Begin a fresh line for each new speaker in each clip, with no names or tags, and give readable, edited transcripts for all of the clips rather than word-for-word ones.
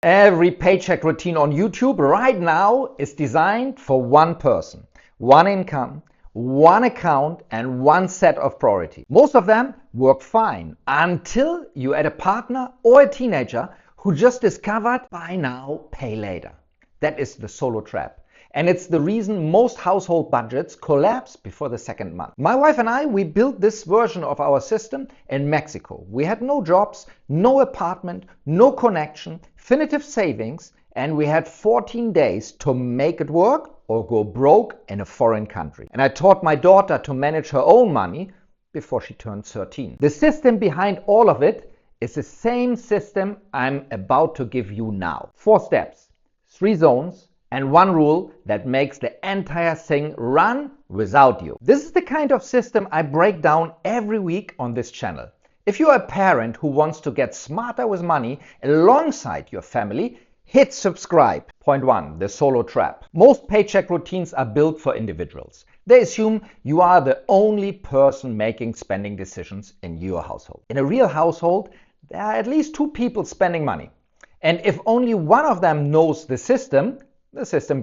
Every paycheck routine on YouTube right now is designed for one person, one income, one account, and one set of priorities. Most of them work fine until you add a partner or a teenager who just discovered buy now, pay later. That is the solo trap. And it's the reason most household budgets collapse before the second month. My wife and I, we built this version of our system in Mexico. We had no jobs, no apartment, no connection, definitive savings, and we had 14 days to make it work or go broke in a foreign country. And I taught my daughter to manage her own money before she turned 13. The system behind all of it is the same system I'm about to give you now. 4 steps, 3 zones, and 1 rule that makes the entire thing run without you. This is the kind of system I break down every week on this channel. If you're a parent who wants to get smarter with money alongside your family, hit subscribe. Point 1, the solo trap. Most paycheck routines are built for individuals. They assume you are the only person making spending decisions in your household. In a real household, there are at least 2 people spending money. And if only one of them knows the system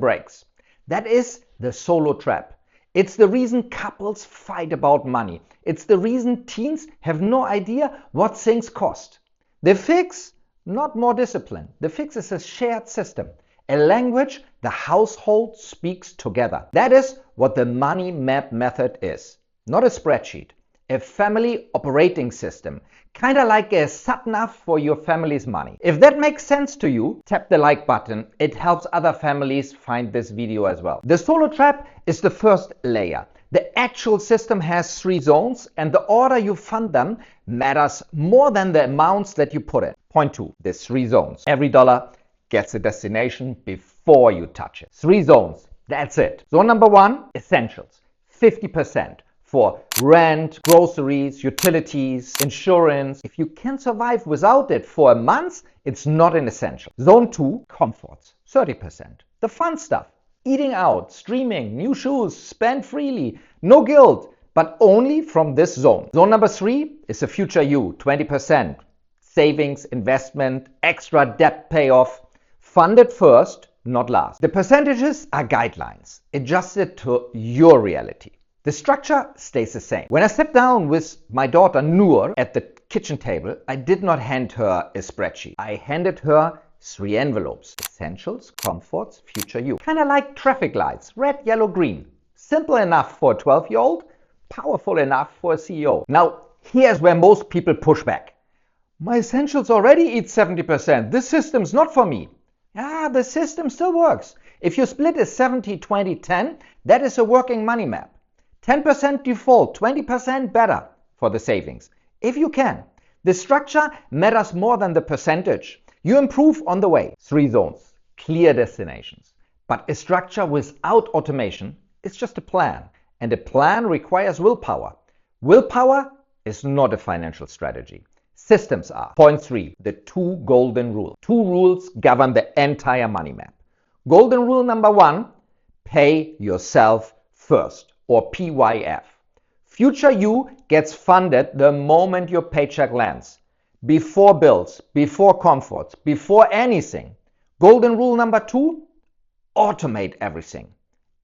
breaks. That is the solo trap. It's the reason couples fight about money. It's the reason teens have no idea what things cost. The fix? Not more discipline. The fix is a shared system, a language the household speaks together. That is what the money map method is. Not a spreadsheet. A family operating system, kind of like a sat-nav for your family's money. If that makes sense to you, tap the like button. It helps other families find this video as well. The solo trap is the first layer. The actual system has 3 zones, and the order you fund them matters more than the amounts that you put in. Point 2, the 3 zones. Every dollar gets a destination before you touch it. 3 zones, that's it. Zone number 1, essentials, 50%. For rent, groceries, utilities, insurance. If you can survive without it for a month, it's not an essential. Zone 2, comforts, 30%. The fun stuff, eating out, streaming, new shoes, spend freely, no guilt, but only from this zone. Zone number 3 is the future you, 20%. Savings, investment, extra debt payoff. Fund it first, not last. The percentages are guidelines, adjusted to your reality. The structure stays the same. When I sat down with my daughter Noor at the kitchen table, I did not hand her a spreadsheet. I handed her 3 envelopes. Essentials, comforts, future you. Kind of like traffic lights, red, yellow, green. Simple enough for a 12-year-old, powerful enough for a CEO. Now, here's where most people push back. My essentials already eat 70%. This system's not for me. Yeah, the system still works. If you split a 70-20-10, that is a working money map. 10% default, 20% better for the savings. If you can. The structure matters more than the percentage. You improve on the way. 3 zones, clear destinations. But a structure without automation is just a plan. And a plan requires willpower. Willpower is not a financial strategy. Systems are. Point 3, the 2 golden rules. 2 rules govern the entire money map. Golden rule number 1, pay yourself first. Or PYF. Future you gets funded the moment your paycheck lands. Before bills, before comforts, before anything. Golden rule number 2, automate everything.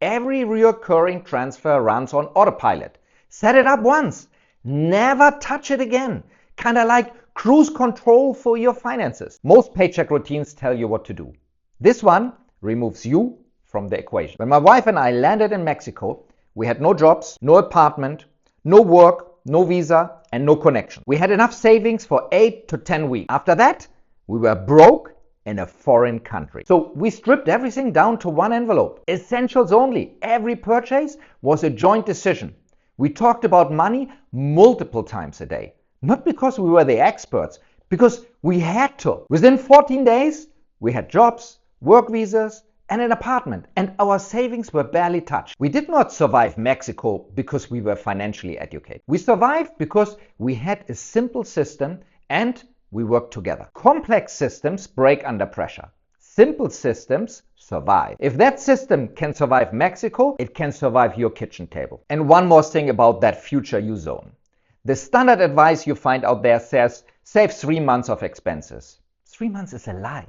Every recurring transfer runs on autopilot. Set it up once. Never touch it again. Kind of like cruise control for your finances. Most paycheck routines tell you what to do. This one removes you from the equation. When my wife and I landed in Mexico, we had no jobs, no apartment, no work, no visa, and no connection. We had enough savings for 8 to 10 weeks. After that, we were broke in a foreign country. So we stripped everything down to 1 envelope. Essentials only. Every purchase was a joint decision. We talked about money multiple times a day. Not because we were the experts, because we had to. Within 14 days, we had jobs, work visas, and an apartment, and our savings were barely touched. We did not survive Mexico because we were financially educated. We survived because we had a simple system and we worked together. Complex systems break under pressure. Simple systems survive. If that system can survive Mexico, it can survive your kitchen table. And one more thing about that future you zone. The standard advice you find out there says, save 3 months of expenses. 3 months is a lie.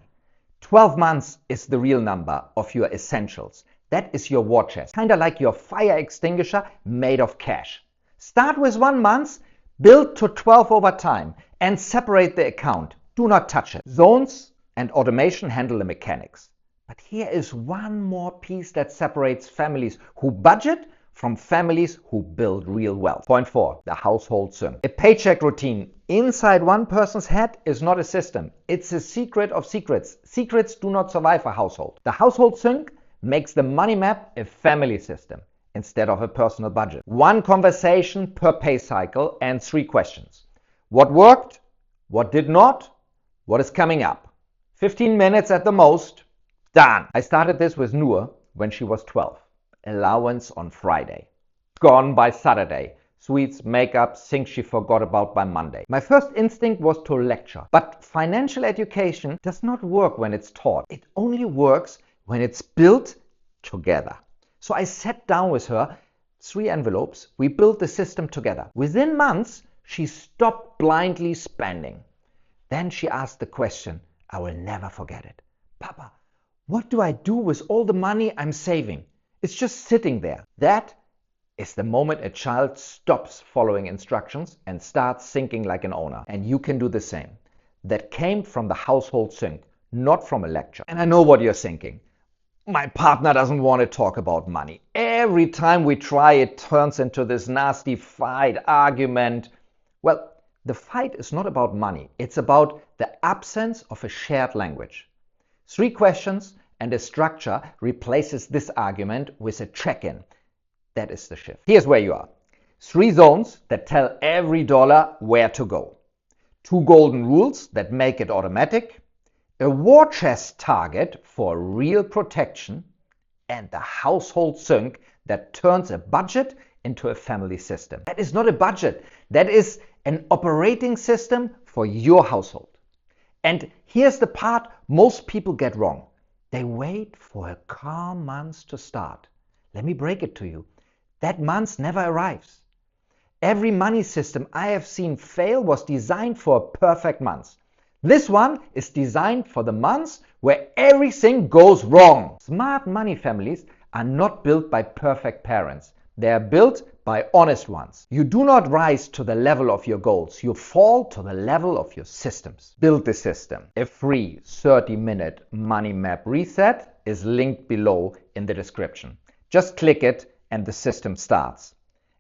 12 months is the real number of your essentials. That is your war chest, kind of like your fire extinguisher made of cash. Start with 1 month, build to 12 over time, and separate the account. Do not touch it. Zones and automation handle the mechanics. But here is one more piece that separates families who budget from families who build real wealth. Point 4, the household sync. A paycheck routine inside one person's head is not a system. It's a secret of secrets. Secrets do not survive a household. The household sync makes the money map a family system instead of a personal budget. 1 conversation per pay cycle and 3 questions. What worked? What did not? What is coming up? 15 minutes at the most. Done. I started this with Noor when she was 12. Allowance on Friday. Gone by Saturday. Sweets, makeup, things she forgot about by Monday. My first instinct was to lecture. But financial education does not work when it's taught. It only works when it's built together. So I sat down with her, 3 envelopes. We built the system together. Within months, she stopped blindly spending. Then she asked the question, I will never forget it. Papa, what do I do with all the money I'm saving? It's just sitting there. That is the moment a child stops following instructions and starts thinking like an owner. And you can do the same. That came from the household sync, not from a lecture. And I know what you're thinking. My partner doesn't want to talk about money. Every time we try, it turns into this nasty fight, argument. Well, the fight is not about money. It's about the absence of a shared language. 3 questions and a structure replaces this argument with a check-in. That is the shift. Here's where you are. 3 zones that tell every dollar where to go. 2 golden rules that make it automatic. A war chest target for real protection. And the household sync that turns a budget into a family system. That is not a budget. That is an operating system for your household. And here's the part most people get wrong. They wait for a calm month to start. Let me break it to you. That month never arrives. Every money system I have seen fail was designed for a perfect month. This one is designed for the months where everything goes wrong. Smart money families are not built by perfect parents. They are built by honest ones. You do not rise to the level of your goals. You fall to the level of your systems. Build the system. A free 30-minute money map reset is linked below in the description. Just click it and the system starts.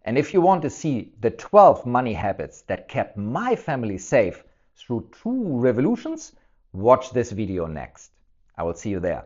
And if you want to see the 12 money habits that kept my family safe through 2 revolutions, watch this video next. I will see you there.